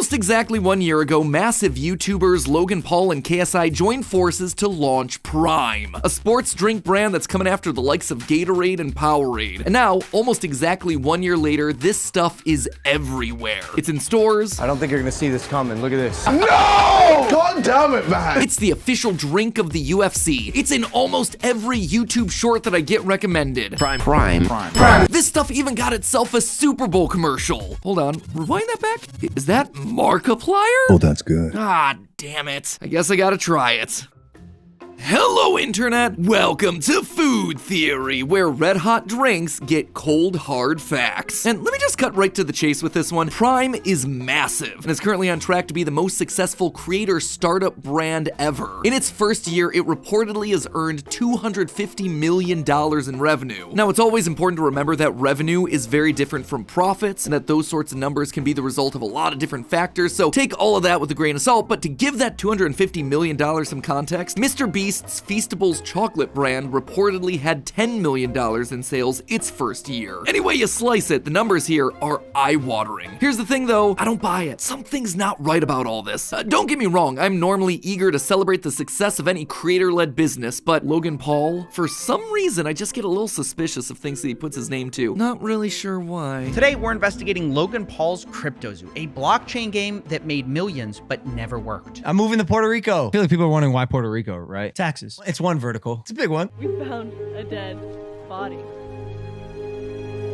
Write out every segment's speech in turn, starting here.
Almost exactly 1 year ago, massive YouTubers Logan Paul and KSI joined forces to launch Prime, a sports drink brand that's coming after the likes of Gatorade and Powerade. And now, almost exactly 1 year later, this stuff is everywhere. It's in stores. I don't think you're gonna see this coming. Look at this. No! God damn it, man! It's the official drink of the UFC. It's in almost every YouTube short that I get recommended. Prime. This stuff even got itself a Super Bowl commercial. Hold on, rewind that back. Is that Markiplier? Oh, that's good. Ah, damn it. I guess I gotta try it. Hello, Internet! Welcome to Food Theory, where red hot drinks get cold hard facts. And let me just cut right to the chase with this one. Prime is massive and is currently on track to be the most successful creator startup brand ever. In its first year, it reportedly has earned $250 million in revenue. Now, it's always important to remember that revenue is very different from profits and that those sorts of numbers can be the result of a lot of different factors, so take all of that with a grain of salt. But to give that $250 million some context, Mr. Beast's Feastables chocolate brand reportedly had $10 million in sales its first year. Any way you slice it, the numbers here are eye-watering. Here's the thing though, I don't buy it. Something's not right about all this. Don't get me wrong, I'm normally eager to celebrate the success of any creator-led business, but Logan Paul, for some reason, I just get a little suspicious of things that he puts his name to. Not really sure why. Today, we're investigating Logan Paul's CryptoZoo, a blockchain game that made millions but never worked. I'm moving to Puerto Rico. I feel like people are wondering why Puerto Rico, right? Taxes. It's one vertical. It's a big one. We found a dead body.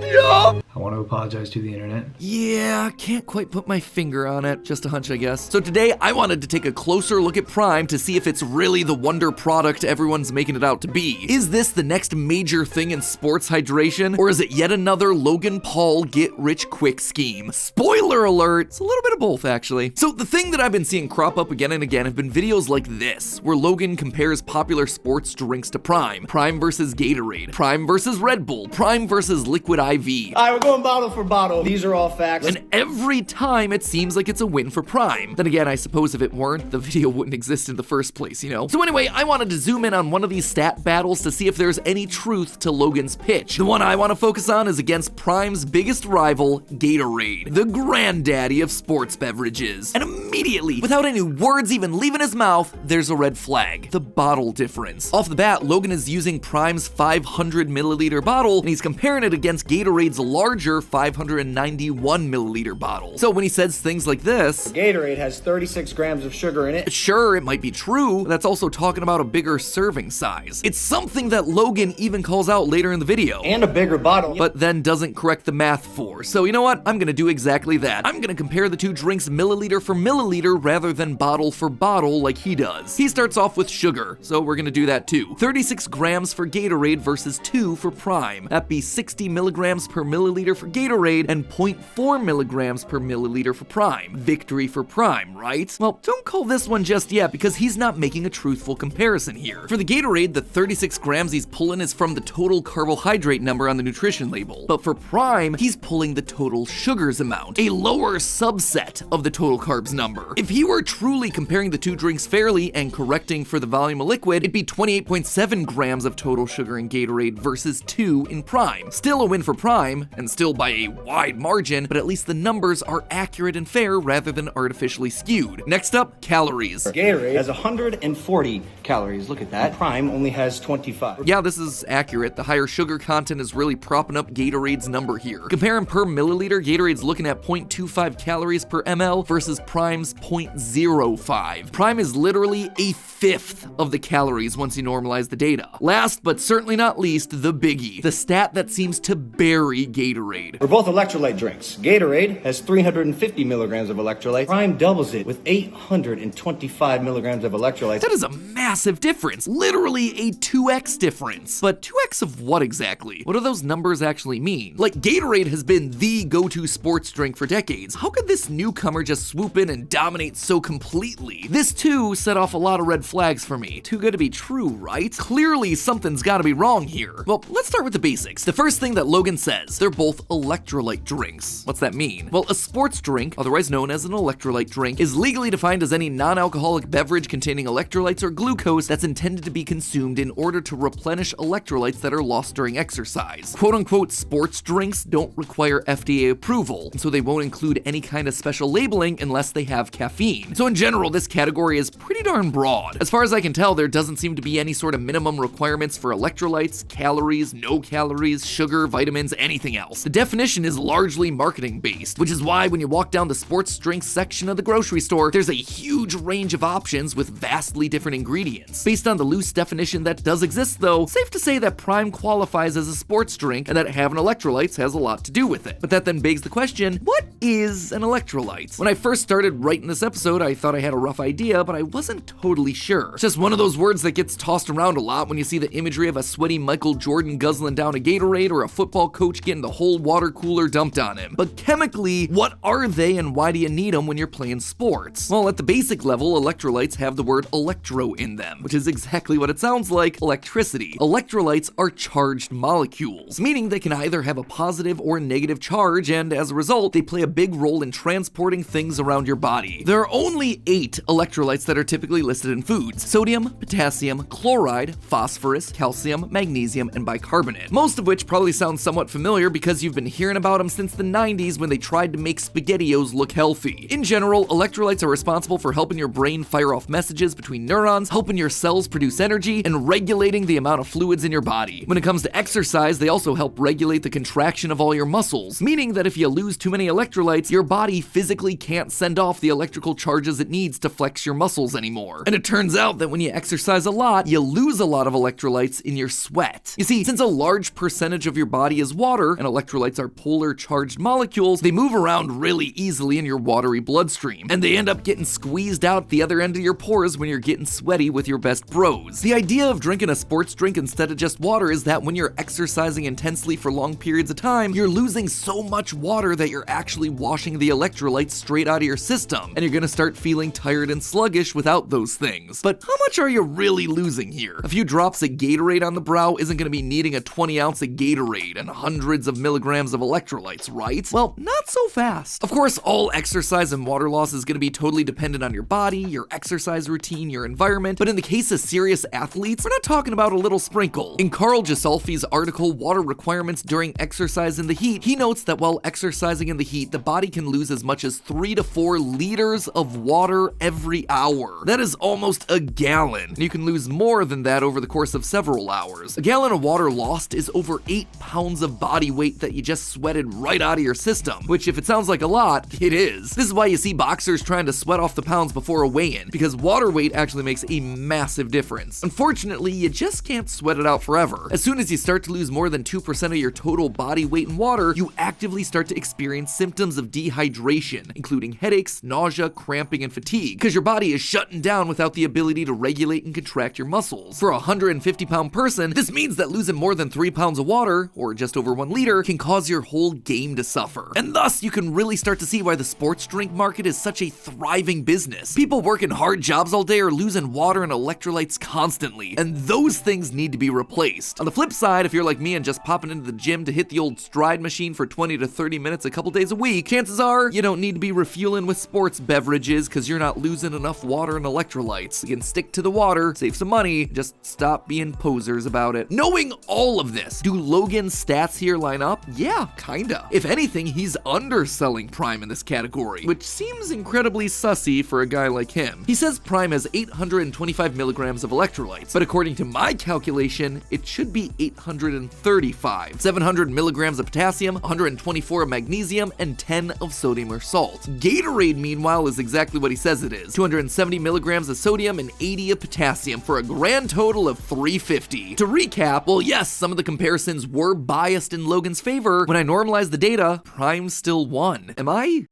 I want to apologize to the internet. Yeah, can't quite put my finger on it. Just a hunch, I guess. So today, I wanted to take a closer look at Prime to see if it's really the wonder product everyone's making it out to be. Is this the next major thing in sports hydration? Or is it yet another Logan Paul get-rich-quick scheme? Spoiler alert, it's a little bit of both, actually. So the thing that I've been seeing crop up again and again have been videos like this, where Logan compares popular sports drinks to Prime. Prime versus Gatorade. Prime versus Red Bull. Prime versus Liquid IV. Alright, we're going bottle for bottle. These are all facts. And every time it seems like it's a win for Prime. Then again, I suppose if it weren't, the video wouldn't exist in the first place, you know? So anyway, I wanted to zoom in on one of these stat battles to see if there's any truth to Logan's pitch. The one I want to focus on is against Prime's biggest rival, Gatorade, the granddaddy of sports beverages. And immediately, without any words even leaving his mouth, there's a red flag: the bottle difference. Off the bat, Logan is using Prime's 500 milliliter bottle, and he's comparing it against Gatorade's larger 591 milliliter bottle. So when he says things like this, Gatorade has 36 grams of sugar in it. Sure, it might be true, but that's also talking about a bigger serving size. It's something that Logan even calls out later in the video. And a bigger bottle. But then doesn't correct the math for. So you know what? I'm gonna do exactly that. I'm gonna compare the two drinks milliliter for milliliter rather than bottle for bottle like he does. He starts off with sugar, so we're gonna do that too. 36 grams for Gatorade versus 2 for Prime. That'd be 60 milligrams per milliliter for Gatorade and 0.4 milligrams per milliliter for Prime. Victory for Prime, right? Well, don't call this one just yet because he's not making a truthful comparison here. For the Gatorade, the 36 grams he's pulling is from the total carbohydrate number on the nutrition label. But for Prime, he's pulling the total sugars amount, a lower subset of the total carbs number. If he were truly comparing the two drinks fairly and correcting for the volume of liquid, it'd be 28.7 grams of total sugar in Gatorade versus 2 in Prime. Still a win for Prime, and still by a wide margin, but at least the numbers are accurate and fair rather than artificially skewed. Next up, calories. Gatorade has 140 calories. Look at that. Prime only has 25. Yeah, this is accurate. The higher sugar content is really propping up Gatorade's number here. Comparing per milliliter, Gatorade's looking at 0.25 calories per ml versus Prime's 0.05. Prime is literally a fifth of the calories once you normalize the data. Last, but certainly not least, the biggie. The stat that seems to bury Gatorade. We're both electrolyte drinks. Gatorade has 350 milligrams of electrolyte. Prime doubles it with 825 milligrams of electrolytes. That is a massive difference. Literally a 2x difference. But 2x of what exactly? What do those numbers actually mean? Like, Gatorade has been the go-to sports drink for decades. How could this newcomer just swoop in and dominate so completely? This too set off a lot of red flags for me. Too good to be true, right? Clearly something's gotta be wrong here. Well, let's start with the basics. The first thing that Logan says. They're both electrolyte drinks. What's that mean? Well, a sports drink, otherwise known as an electrolyte drink, is legally defined as any non-alcoholic beverage containing electrolytes or glucose that's intended to be consumed in order to replenish electrolytes that are lost during exercise. Quote-unquote sports drinks don't require FDA approval, so they won't include any kind of special labeling unless they have caffeine. So in general, this category is pretty darn broad. As far as I can tell, there doesn't seem to be any sort of minimum requirements for electrolytes, calories, no calories, sugar, vitamins, anything else. The definition is largely marketing based, which is why when you walk down the sports drinks section of the grocery store, there's a huge range of options with vastly different ingredients. Based on the loose definition that does exist though, safe to say that Prime qualifies as a sports drink and that having electrolytes has a lot to do with it. But that then begs the question, what is an electrolyte? When I first started writing this episode, I thought I had a rough idea, but I wasn't totally sure. It's just one of those words that gets tossed around a lot when you see the imagery of a sweaty Michael Jordan guzzling down a Gatorade or a football coach getting the whole water cooler dumped on him. But chemically, what are they and why do you need them when you're playing sports? Well, at the basic level, electrolytes have the word electro in them, which is exactly what it sounds like, electricity. Electrolytes are charged molecules, meaning they can either have a positive or negative charge, and as a result, they play a big role in transporting things around your body. There are only 8 electrolytes that are typically listed in foods: sodium, potassium, chloride, phosphorus, calcium, magnesium, and bicarbonate. Most of which probably sound somewhat familiar because you've been hearing about them since the 90s when they tried to make SpaghettiOs look healthy. In general, electrolytes are responsible for helping your brain fire off messages between neurons, helping your cells produce energy, and regulating the amount of fluids in your body. When it comes to exercise, they also help regulate the contraction of all your muscles, meaning that if you lose too many electrolytes, your body physically can't send off the electrical charges it needs to flex your muscles anymore. And it turns out that when you exercise a lot, you lose a lot of electrolytes in your sweat. You see, since a large percentage of your body is water, and electrolytes are polar charged molecules, they move around really easily in your watery bloodstream, and they end up getting squeezed out the other end of your pores when you're getting sweaty with your best bros. The idea of drinking a sports drink instead of just water is that when you're exercising intensely for long periods of time, you're losing so much water that you're actually washing the electrolytes straight out of your system, and you're gonna start feeling tired and sluggish without those things. But how much are you really losing here? A few drops of Gatorade on the brow isn't gonna be needing a 20 ounce of Gatorade and hundreds of milligrams of electrolytes, right? Well, not so fast. Of course, all exercise and water loss is gonna be totally dependent on your body, your exercise routine, your environment, but in the case of serious athletes, we're not talking about a little sprinkle. In Carl Gisolfi's article, Water Requirements During Exercise in the Heat, he notes that while exercising in the heat, the body can lose as much as 3 to 4 liters of water every hour. That is almost a gallon, and you can lose more than that over the course of several hours. A gallon of water lost is over 8 pounds of body weight that you just sweated right out of your system, which if it sounds like a lot, it is. This is why you see boxers trying to sweat off the pounds before a weigh-in, because water weight actually makes a massive difference. Unfortunately, you just can't sweat it out forever. As soon as you start to lose more than 2% of your total body weight in water, you actively start to experience symptoms of dehydration, including headaches, nausea, cramping, and fatigue, because your body is shutting down without the ability to regulate and contract your muscles. For a 150-pound person, this means that losing more than 3 pounds of water, or just over 1 liter, can cause your whole game to suffer. And thus, you can really start to see why the sports drink market is such a thriving business. People working hard jobs all day are losing water and electrolytes constantly, and those things need to be replaced. On the flip side, if you're like me and just popping into the gym to hit the old stride machine for 20 to 30 minutes a couple days a week, chances are you don't need to be refueling with sports beverages because you're not losing enough water and electrolytes. You can stick to the water, save some money, just stop being posers about it. Knowing all of this, do Logan's stats here line up? Yeah, kinda. If anything, he's underselling Prime in this category, which seems incredibly sussy for a guy like him. He says Prime has 825 milligrams of electrolytes, but according to my calculation, it should be 835. 700 milligrams of potassium, 124 of magnesium, and 10 of sodium or salt. Gatorade, meanwhile, is exactly what he says it is. 270 milligrams of sodium and 80 of potassium for a grand total of 350. To recap, well, yes, some of the comparisons were biased in Logan's favor. When I normalized the data, Prime still won. Am I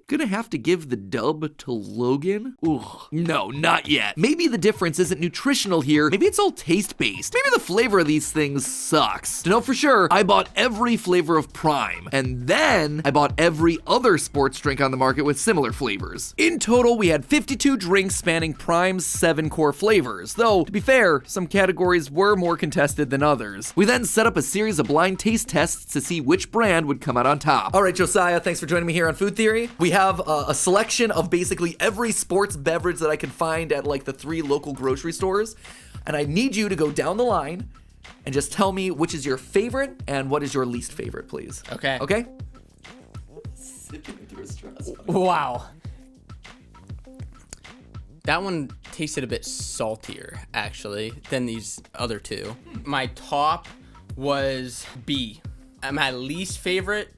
gonna have to give the dub to Logan? Ugh, no, not yet. Maybe the difference isn't nutritional here. Maybe it's all taste-based. Maybe the flavor of these things sucks. To know for sure, I bought every flavor of Prime, and then I bought every other sports drink on the market with similar flavors. In total, we had 52 drinks spanning Prime's 7 core flavors, though, to be fair, some categories were more contested than others. We then set up a series of blind taste taste tests to see which brand would come out on top. All right, Josiah, thanks for joining me here on Food Theory. We have a selection of basically every sports beverage that I can find at like the 3 local grocery stores. And I need you to go down the line and just tell me which is your favorite and what is your least favorite, please. Okay. Okay? Wow. That one tasted a bit saltier, actually, than these other two. My top was B. And my least favorite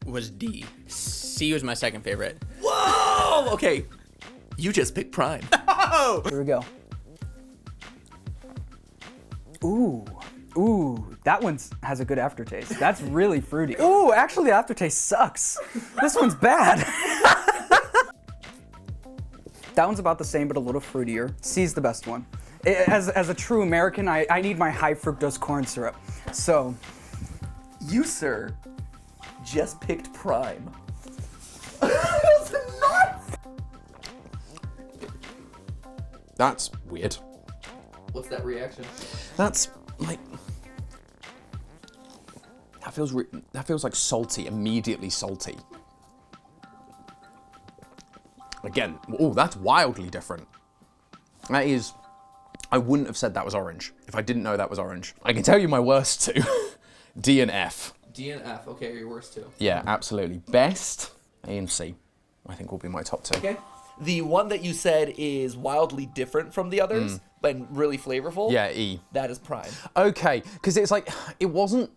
was D. C was my second favorite. Whoa! Okay. You just picked Prime. Here we go. Ooh, that one has a good aftertaste. That's really fruity. Ooh, actually the aftertaste sucks. This one's bad. That one's about the same, but a little fruitier. C's the best one. As a true American, I need my high fructose corn syrup. So. You, sir, just picked Prime. That's nuts! That's weird. What's that reaction? That's like... That feels like salty, immediately salty. Again, oh, that's wildly different. That is, I wouldn't have said that was orange if I didn't know that was orange. I can tell you my worst two, D and F. D and F, okay, your worst two. Yeah, absolutely. Best, A and C, I think will be my top two. Okay. The one that you said is wildly different from the others, but really flavorful. Yeah, E. That is Prime. Okay, because it's like, it wasn't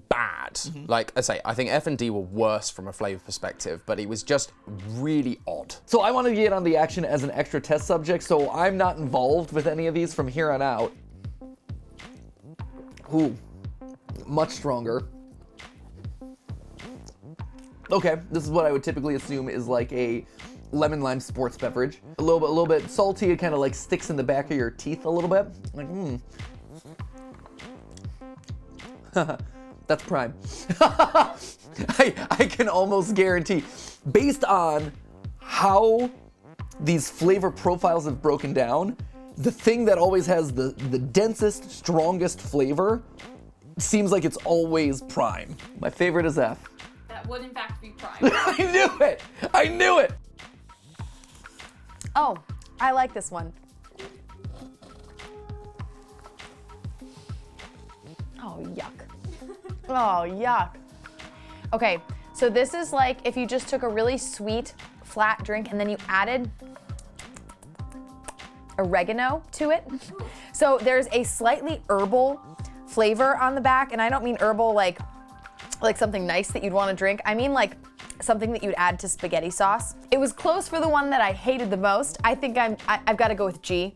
bad. Like I say, I think F and D were worse from a flavor perspective, but it was just really odd. So I want to get on the action as an extra test subject, so I'm not involved with any of these from here on out. Ooh, much stronger. Okay, this is what I would typically assume is like a lemon lime sports beverage. A little bit salty. It kind of like sticks in the back of your teeth a little bit. Like, That's Prime. I can almost guarantee, based on how these flavor profiles have broken down, the thing that always has the densest, strongest flavor seems like it's always Prime. My favorite is F. That would in fact be Prime. I knew it! I knew it! Oh, I like this one. Oh, yuck. Oh, yuck. Okay, so this is like if you just took a really sweet, flat drink and then you added oregano to it. So there's a slightly herbal flavor on the back, and I don't mean herbal like something nice that you'd want to drink. I mean like something that you'd add to spaghetti sauce. It was close for the one that I hated the most. I think I've got to go with G.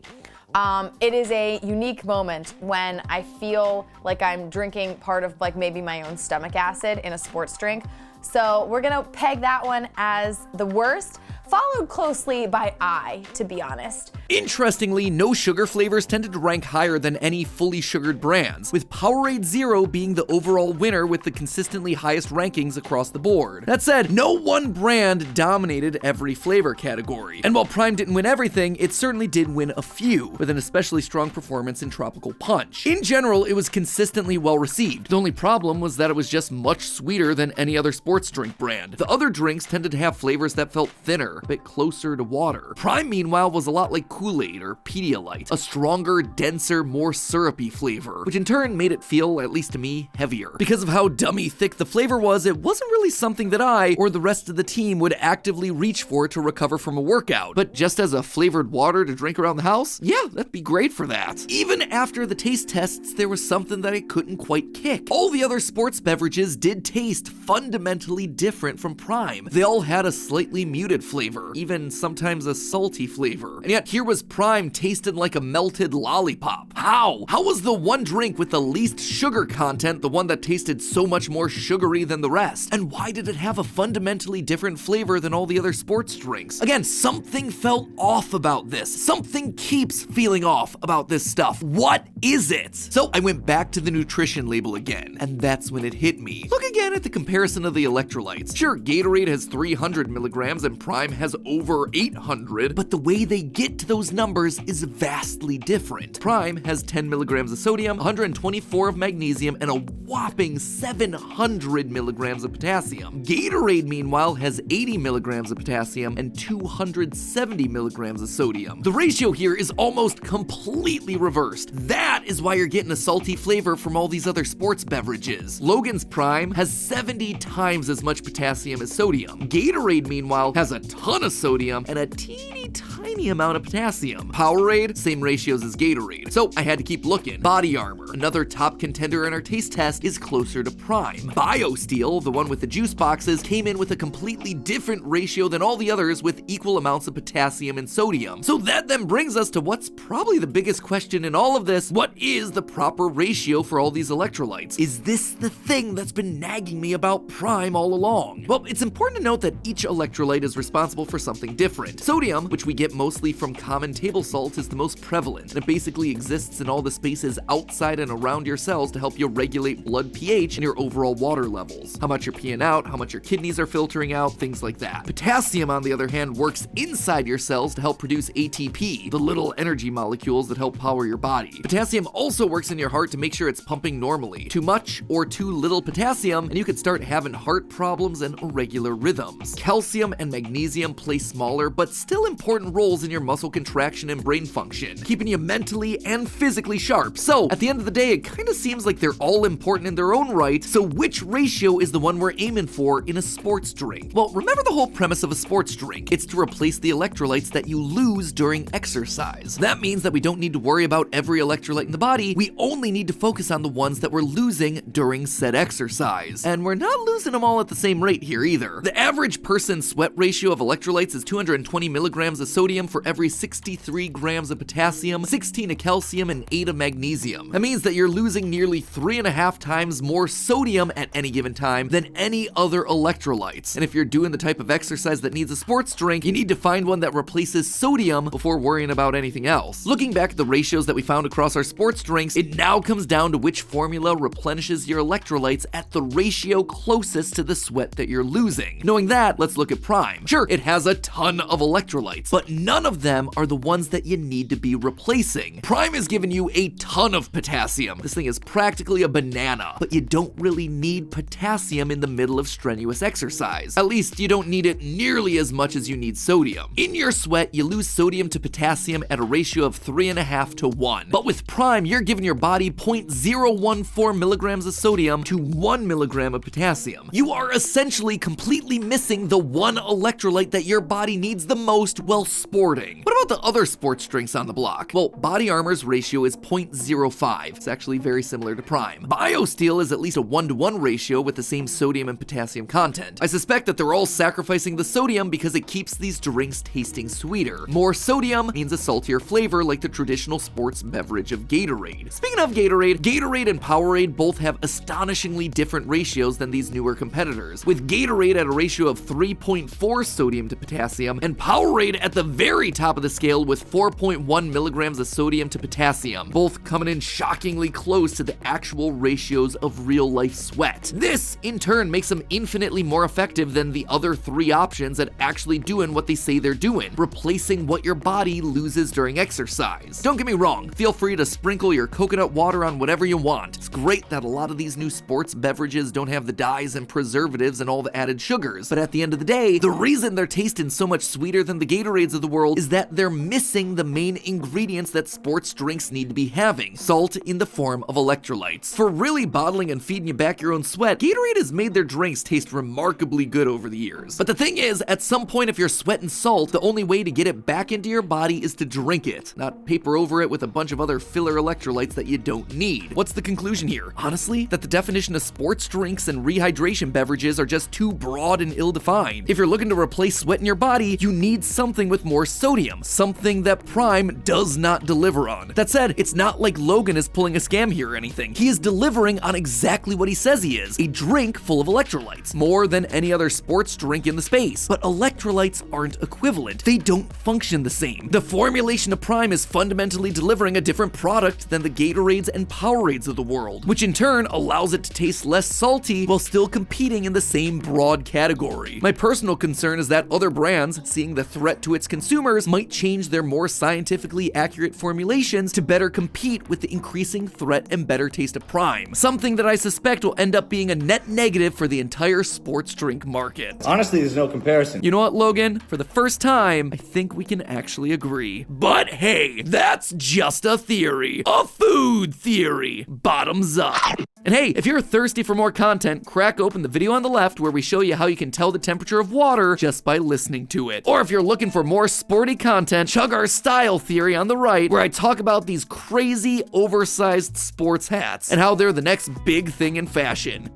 It is a unique moment when I feel like I'm drinking part of like maybe my own stomach acid in a sports drink. So we're gonna peg that one as the worst, followed closely by I, to be honest. Interestingly, no sugar flavors tended to rank higher than any fully sugared brands, with Powerade Zero being the overall winner with the consistently highest rankings across the board. That said, no one brand dominated every flavor category. And while Prime didn't win everything, it certainly did win a few, with an especially strong performance in Tropical Punch. In general, it was consistently well received. The only problem was that it was just much sweeter than any other sports drink brand. The other drinks tended to have flavors that felt thinner, a bit closer to water. Prime, meanwhile, was a lot like Kool-Aid or Pedialyte, a stronger, denser, more syrupy flavor, which in turn made it feel, at least to me, heavier. Because of how dummy thick the flavor was, it wasn't really something that I or the rest of the team would actively reach for to recover from a workout. But just as a flavored water to drink around the house, yeah, that'd be great for that. Even after the taste tests, there was something that I couldn't quite kick. All the other sports beverages did taste fundamentally different from Prime. They all had a slightly muted flavor, even sometimes a salty flavor. And yet here was Prime tasted like a melted lollipop. How? How was the one drink with the least sugar content the one that tasted so much more sugary than the rest? And why did it have a fundamentally different flavor than all the other sports drinks? Again, something felt off about this. Something keeps feeling off about this stuff. What is it? So I went back to the nutrition label again, and that's when it hit me. Look again at the comparison of the electrolytes. Sure, Gatorade has 300 milligrams and Prime has over 800, but the way they get to those numbers is vastly different. Prime has 10 milligrams of sodium, 124 of magnesium, and a whopping 700 milligrams of potassium. Gatorade, meanwhile, has 80 milligrams of potassium and 270 milligrams of sodium. The ratio here is almost completely reversed. That is why you're getting a salty flavor from all these other sports beverages. Logan's Prime has 70 times as much potassium as sodium. Gatorade, meanwhile, has a ton of sodium and a teeny tiny amount of potassium. Powerade, same ratios as Gatorade. So I had to keep looking. Body Armor, another top contender in our taste test, is closer to Prime. BioSteel, the one with the juice boxes, came in with a completely different ratio than all the others with equal amounts of potassium and sodium. So that then brings us to what's probably the biggest question in all of this. What is the proper ratio for all these electrolytes? Is this the thing that's been nagging me about Prime all along? Well, it's important to note that each electrolyte is responsible for something different. Sodium, which we get mostly from common table salt, is the most prevalent, and it basically exists in all the spaces outside and around your cells to help you regulate blood pH and your overall water levels. How much you're peeing out, how much your kidneys are filtering out, things like that. Potassium, on the other hand, works inside your cells to help produce ATP, the little energy molecules that help power your body. Potassium also works in your heart to make sure it's pumping normally. Too much or too little potassium, and you could start having heart problems and irregular rhythms. Calcium and magnesium play smaller but still important roles in your muscle contraction and brain function, keeping you mentally and physically sharp. So at the end of the day, it kind of seems like they're all important in their own right. So which ratio is the one we're aiming for in a sports drink? Well, remember the whole premise of a sports drink. It's to replace the electrolytes that you lose during exercise. That means that we don't need to worry about every electrolyte in the body. We only need to focus on the ones that we're losing during said exercise. And we're not losing them all at the same rate here either. The average person's sweat ratio of electrolytes is 220 milligrams of sodium for every 63 grams of potassium, 16 of calcium, and 8 of magnesium. That means that you're losing nearly 3.5 times more sodium at any given time than any other electrolytes. And if you're doing the type of exercise that needs a sports drink, you need to find one that replaces sodium before worrying about anything else. Looking back at the ratios that we found across our sports drinks, it now comes down to which formula replenishes your electrolytes at the ratio closest to the sweat that you're losing. Knowing that, let's look at Prime. Sure, it has a ton of electrolytes, but none of them are the ones that you need to be replacing. Prime is giving you a ton of potassium. This thing is practically a banana, but you don't really need potassium in the middle of strenuous exercise. At least you don't need it nearly as much as you need sodium. In your sweat, you lose sodium to potassium at a ratio of 3.5 to 1. But with Prime, you're giving your body 0.014 milligrams of sodium to 1 milligram of potassium. You are essentially completely missing the one electrolyte that your body needs the most while sporting. What about the other sports drinks on the block? Well, Body Armor's ratio is 0.05. It's actually very similar to Prime. BioSteel is at least a 1-to-1 ratio with the same sodium and potassium content. I suspect that they're all sacrificing the sodium because it keeps these drinks tasting sweeter. More sodium means a saltier flavor like the traditional sports beverage of Gatorade. Speaking of Gatorade, Gatorade and Powerade both have astonishingly different ratios than these newer competitors, with Gatorade at a ratio of 3.4 sodium to potassium and Powerade at the very top of the scale with 4.1 milligrams of sodium to potassium, both coming in shockingly close to the actual ratios of real-life sweat. This, in turn, makes them infinitely more effective than the other three options at actually doing what they say they're doing, replacing what your body loses during exercise. Don't get me wrong, feel free to sprinkle your coconut water on whatever you want. It's great that a lot of these new sports beverages don't have the dyes and preservatives and all the added sugars, but at the end of the day, the reason they're tasting so much sweeter than the Gatorades of the world is that they're missing the main ingredients that sports drinks need to be having: salt in the form of electrolytes. For really bottling and feeding you back your own sweat, Gatorade has made their drinks taste remarkably good over the years. But the thing is, at some point if you're sweating salt, the only way to get it back into your body is to drink it, not paper over it with a bunch of other filler electrolytes that you don't need. What's the conclusion here? Honestly, that the definition of sports drinks and rehydration beverages are just too broad and ill-defined. If you're looking to replace sweat in your body, you need something with more sodium, something that Prime does not deliver on. That said, it's not like Logan is pulling a scam here or anything. He is delivering on exactly what he says he is, a drink full of electrolytes, more than any other sports drink in the space. But electrolytes aren't equivalent. They don't function the same. The formulation of Prime is fundamentally delivering a different product than the Gatorades and Powerades of the world, which in turn allows it to taste less salty while still competing in the same broad category. My personal concern is that other brands, seeing the threat to its consumers, might change their more scientifically accurate formulations to better compete with the increasing threat and better taste of Prime, something that I suspect will end up being a net negative for the entire sports drink market. Honestly, there's no comparison. You know what, Logan? For the first time, I think we can actually agree. But hey, that's just a theory. A food theory. Bottoms up. And hey, if you're thirsty for more content, crack open the video on the left where we show you how you can tell the temperature of water just by listening to it. Or if you're looking for more sporty content, chug our style theory on the right where I talk about these crazy oversized sports hats and how they're the next big thing in fashion.